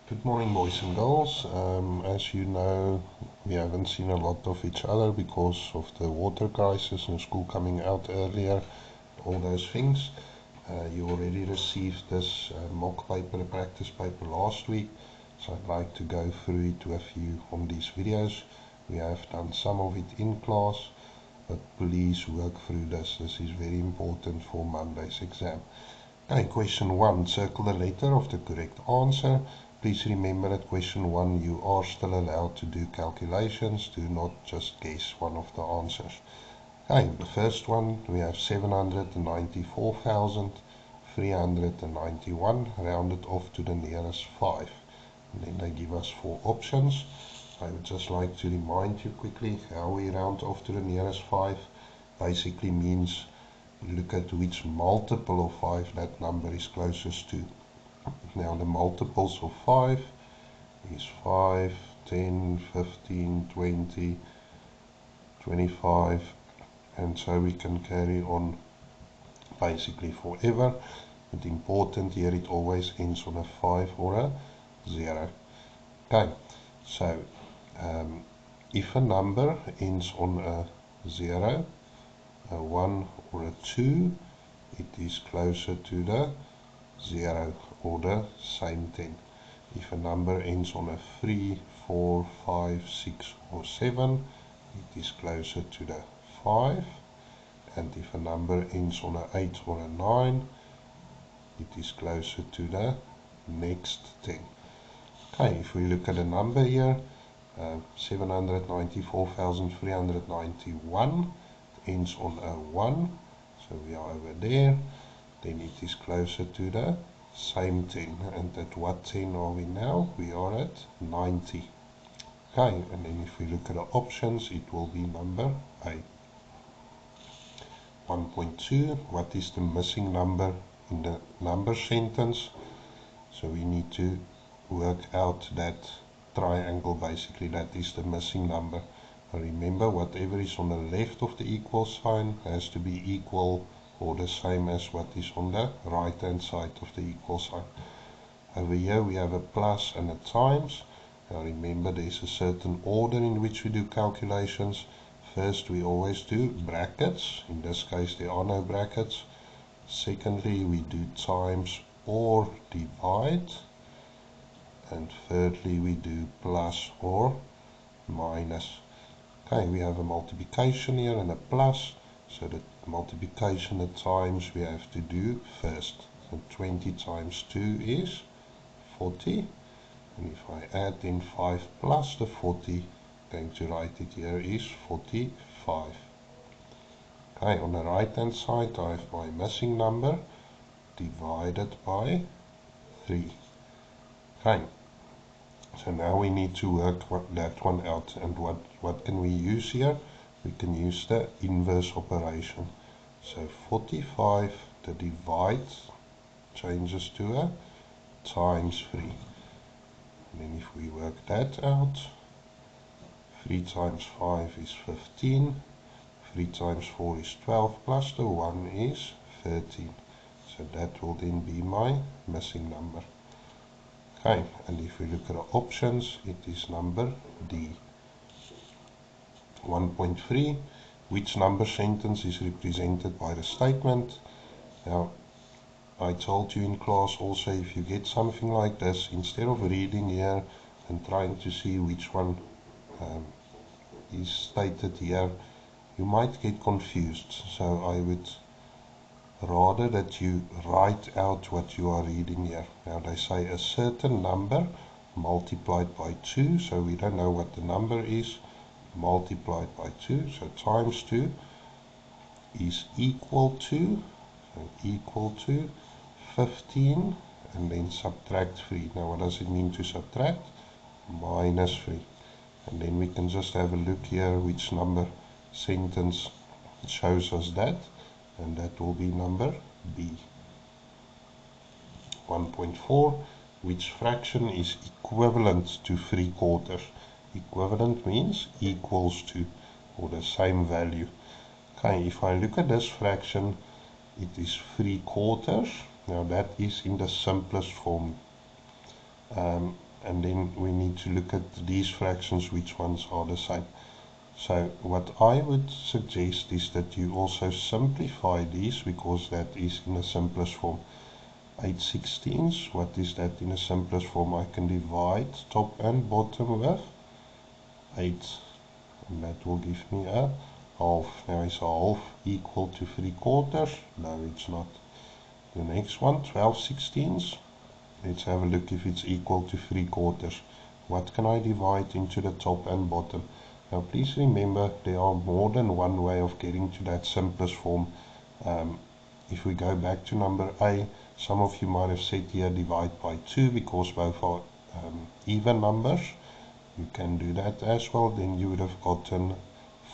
Good morning, boys and girls. As you know, we haven't seen a lot of each other because of the water crisis and school coming out earlier, all those things. You already received this mock paper, practice paper last week, so I'd like to go through it with you on these videos. We have done some of it in class, but please work through this. This is very important for Monday's exam. Okay, question 1. Circle the letter of the correct answer. Please remember at question 1 you are still allowed to do calculations. Do not just guess one of the answers. Okay, the first one we have 794,391 rounded off to the nearest 5. And then they give us 4 options. I would just like to remind you quickly how we round off to the nearest 5. Basically means look at which multiple of 5 that number is closest to. Now the multiples of 5 is 5, 10, 15, 20, 25, and so we can carry on basically forever. But important here, it always ends on a 5 or a 0. Okay, so if a number ends on a 0, a 1 or a 2, it is closer to the 0 or the same 10. If a number ends on a 3, 4, 5, 6 or 7, it is closer to the 5. And if a number ends on a 8 or a 9, it is closer to the next 10. Okay, if we look at a number here, 794,391 ends on a 1, so we are over there. Then it is closer to the same 10. And at what 10 are we now? We are at 90. Okay, and then if we look at the options, it will be number A. 1.2, what is the missing number in the number sentence? So we need to work out that triangle, basically, that is the missing number. And remember, whatever is on the left of the equal sign has to be equal or the same as what is on the right hand side of the equal sign. Over here we have a plus and a times. Now remember, there's a certain order in which we do calculations. First we always do brackets. In this case there are no brackets. Secondly we do times or divide. And thirdly we do plus or minus. Okay, we have a multiplication here and a plus. So the multiplication at times we have to do first. So 20 times 2 is 40. And if I add in 5 plus the 40, I'm going to write it here is 45. Okay, on the right hand side I have my missing number divided by 3. Okay, so now we need to work that one out. And what can we use here? We can use the inverse operation. So 45, the divide changes to a times 3. And then if we work that out, 3 times 5 is 15, 3 times 4 is 12, plus the 1 is 13. So that will then be my missing number. Okay, and if we look at the options, it is number D. 1.3, which number sentence is represented by the statement? Now, I told you in class also, if you get something like this, instead of reading here and trying to see which one is stated here, you might get confused. So I would rather that you write out what you are reading here. Now they say a certain number multiplied by 2, so we don't know what the number is, multiplied by 2, so times 2 is equal to 15, and then subtract 3. Now what does it mean to subtract? Minus 3. And then we can just have a look here which number sentence shows us that, and that will be number B. 1.4, which fraction is equivalent to 3/4? Equivalent means equals to or the same value. Okay, if I look at this fraction, it is 3/4. Now that is in the simplest form. and then we need to look at these fractions, which ones are the same. So what I would suggest is that you also simplify these, because that is in the simplest form. 8/16, what is that in the simplest form? I can divide top and bottom with 8, and that will give me a half. Now is a half equal to 3/4? No, it's not. The next one, 12/16. Let's have a look if it's equal to 3/4. What can I divide into the top and bottom? Now please remember, there are more than one way of getting to that simplest form. If we go back to number A, some of you might have said here divide by 2 because both are even numbers. You can do that as well. Then you would have gotten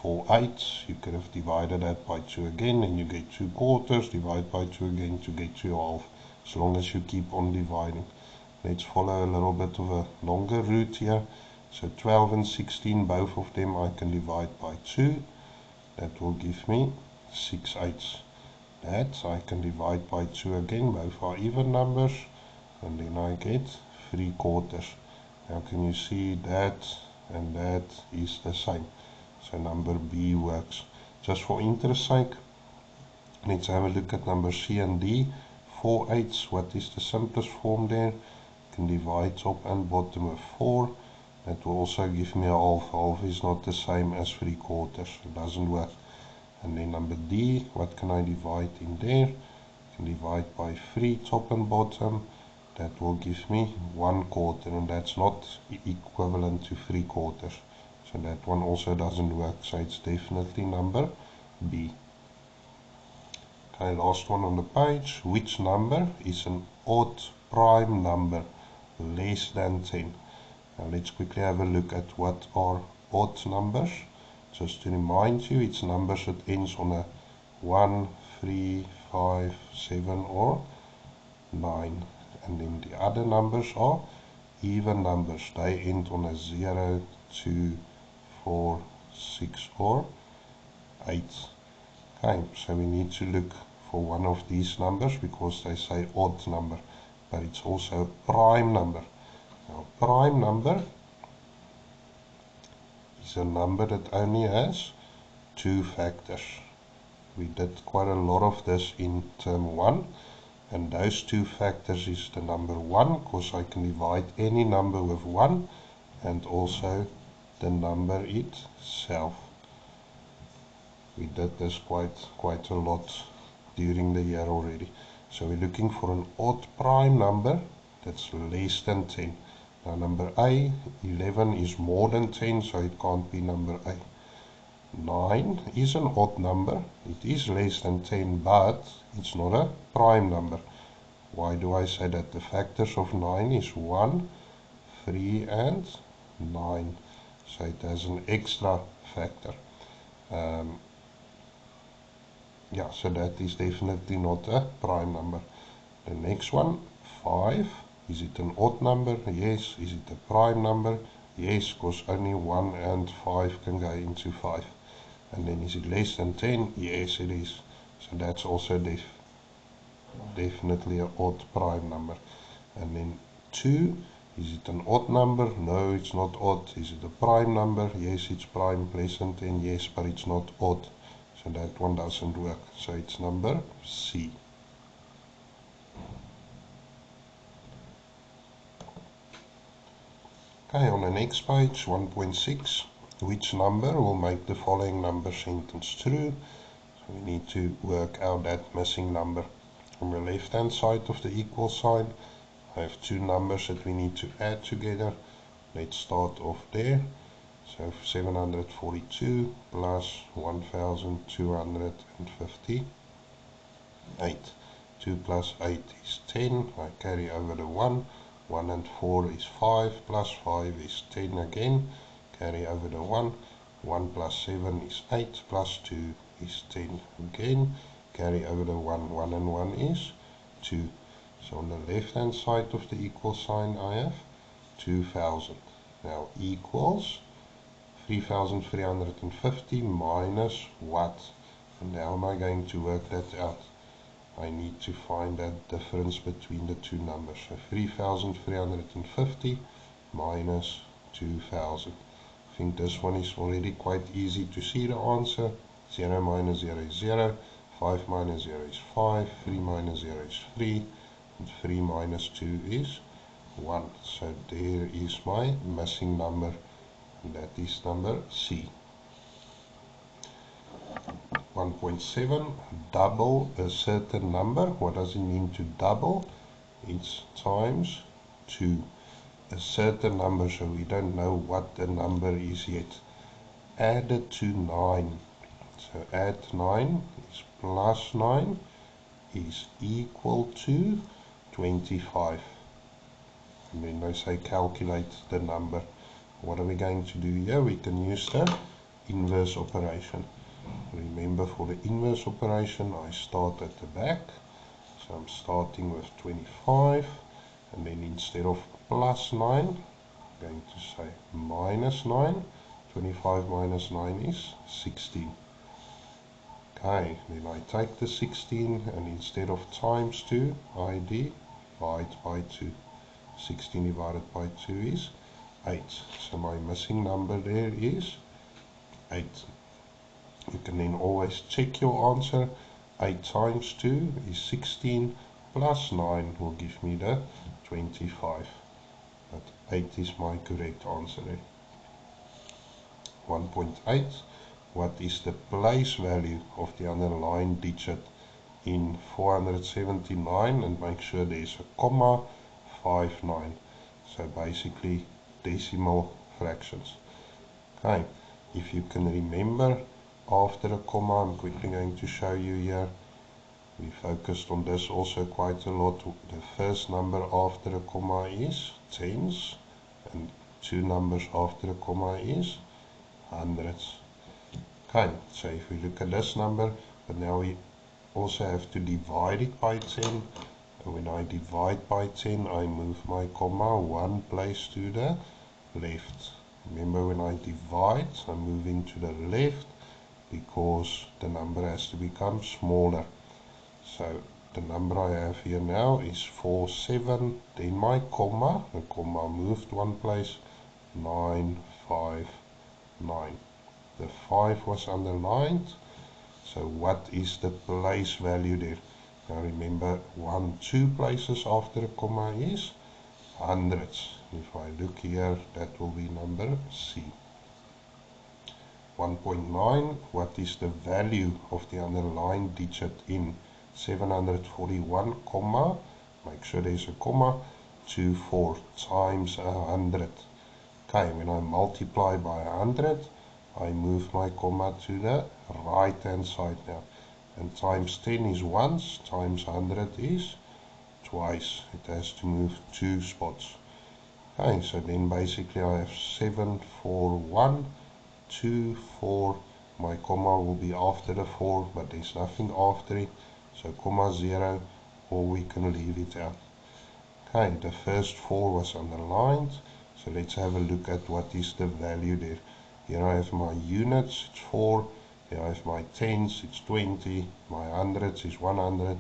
4/8. You could have divided that by 2 again, and you get 2/4. Divide by 2 again to get 2/2. As long as you keep on dividing. Let's follow a little bit of a longer route here. So 12 and 16, both of them I can divide by 2. That will give me 6/8. That I can divide by 2 again, both are even numbers, and then I get 3/4. Now can you see that and that is the same? So number B works. Just for interest sake, let's have a look at number C and D. 4/8, what is the simplest form there? Can divide top and bottom with 4. That will also give me a half. Half is not the same as 3/4. It doesn't work. And then number D, what can I divide in there? I can divide by 3 top and bottom. That will give me 1/4, and that's not equivalent to 3/4. So that one also doesn't work. So it's definitely number B. Okay, last one on the page. Which number is an odd prime number less than 10? Now let's quickly have a look at what are odd numbers. Just to remind you, it's numbers that ends on a 1, 3, 5, 7 or 9. And then the other numbers are even numbers. They end on a 0, 2, 4, 6 or 8. Okay, so we need to look for one of these numbers because they say odd number, but it's also a prime number. Now, prime number is a number that only has 2 factors. We did quite a lot of this in term 1, and those 2 factors is the number 1, because I can divide any number with 1, and also the number itself. We did this quite a lot during the year already. So we're looking for an odd prime number that's less than 10. Now number A, 11 is more than 10, so it can't be number A. 9 is an odd number. It is less than 10, but it's not a prime number. Why do I say that? The factors of 9 is 1, 3 and 9. So it has an extra factor. Yeah, so that is definitely not a prime number. The next one, 5. Is it an odd number? Yes. Is it a prime number? Yes, because only 1 and 5 can go into 5. And then is it less than 10? Yes, it is. So that's also definitely an odd prime number. And then 2, is it an odd number? No, it's not odd. Is it a prime number? Yes, it's prime, less than 10, yes, but it's not odd. So that one doesn't work. So it's number C. Okay, on the next page, 1.6, which number will make the following number sentence true? So we need to work out that missing number. On the left hand side of the equal sign, I have 2 numbers that we need to add together. Let's start off there. So 742 plus 1258. 2 plus 8 is 10. I carry over the 1. 1 and 4 is 5, plus 5 is 10 again. Carry over the 1. 1 plus 7 is 8, plus 2 is 10 again. Carry over the 1. 1 and 1 is 2. So on the left hand side of the equal sign I have 2000. Now equals 3350 minus what? And how am I going to work that out? I need to find that difference between the 2 numbers. So 3350 minus 2000. I think this one is already quite easy to see the answer. 0 minus 0 is 0, 5 minus 0 is 5, 3 minus 0 is 3, and 3 minus 2 is 1. So there is my missing number, and that is number C. 1.7, double a certain number. What does it mean to double? It's times 2. A certain number, so we don't know what the number is yet. Add it to 9. So add 9 is plus 9 is equal to 25. And then they say calculate the number. What are we going to do here? We can use the inverse operation. Remember, for the inverse operation, I start at the back. So I'm starting with 25, and then instead of plus 9, I'm going to say minus 9. 25 minus 9 is 16. Okay, then I take the 16, and instead of times 2, I divide by 2. 16 divided by 2 is 8. So my missing number there is 8. You can then always check your answer. 8 times 2 is 16, plus 9 will give me the 25. But 8 is my correct answer there. 1.8, what is the place value of the underlined digit in 479? And make sure there's a comma, 59. So basically decimal fractions. Okay, if you can remember, after a comma, I'm quickly going to show you here. We focused on this also quite a lot. The first number after a comma is tens, and 2 numbers after a comma is hundreds. Okay, so if we look at this number, but now we also have to divide it by 10. And when I divide by 10, I move my comma 1 place to the left. Remember, when I divide, I'm moving to the left, because the number has to become smaller. So the number I have here now is 47, then my comma, the comma moved 1 place, 959. The 5 was underlined, so what is the place value there? Now remember, 1, 2 places after a comma is hundreds. If I look here, that will be number C. 1.9, what is the value of the underlined digit in 741, comma, make sure there's a comma, 24 times 100. Okay, when I multiply by 100, I move my comma to the right hand side now. And times 10 is once, times 100 is twice. It has to move 2 spots. Okay, so then basically I have 741. 2, 4, my comma will be after the 4, but there's nothing after it, so comma 0, or we can leave it out. Okay, the first 4 was underlined, so let's have a look at what is the value there. Here I have my units, it's 4, here I have my tens, it's 20, my hundreds is 100,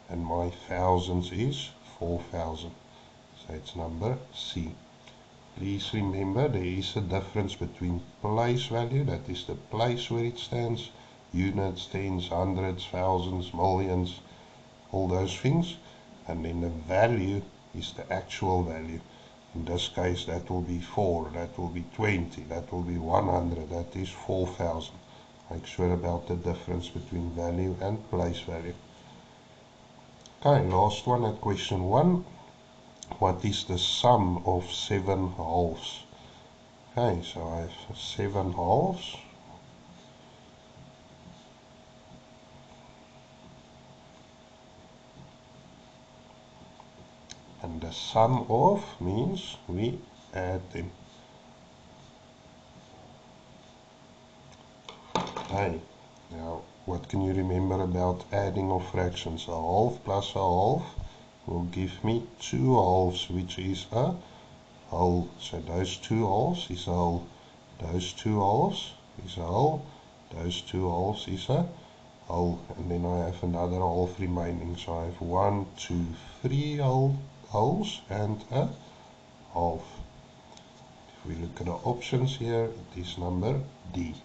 and my thousands is 4,000. So it's number C. Please remember, there is a difference between place value, that is the place where it stands, units, tens, hundreds, thousands, millions, all those things, and then the value is the actual value. In this case, that will be 4, that will be 20, that will be 100, that is 4,000. Make sure about the difference between value and place value. Okay, last one at question 1. What is the sum of 7 halves? Okay, so I have 7 halves. And the sum of means we add them. Okay, now what can you remember about adding of fractions? A half plus a half will give me 2 halves, which is a whole. So those 2 halves is a whole. Those 2 halves is a whole. Those 2 halves is a whole. And then I have another half remaining. So I have 1, 2, 3 wholes and a half. If we look at the options here, it is number D.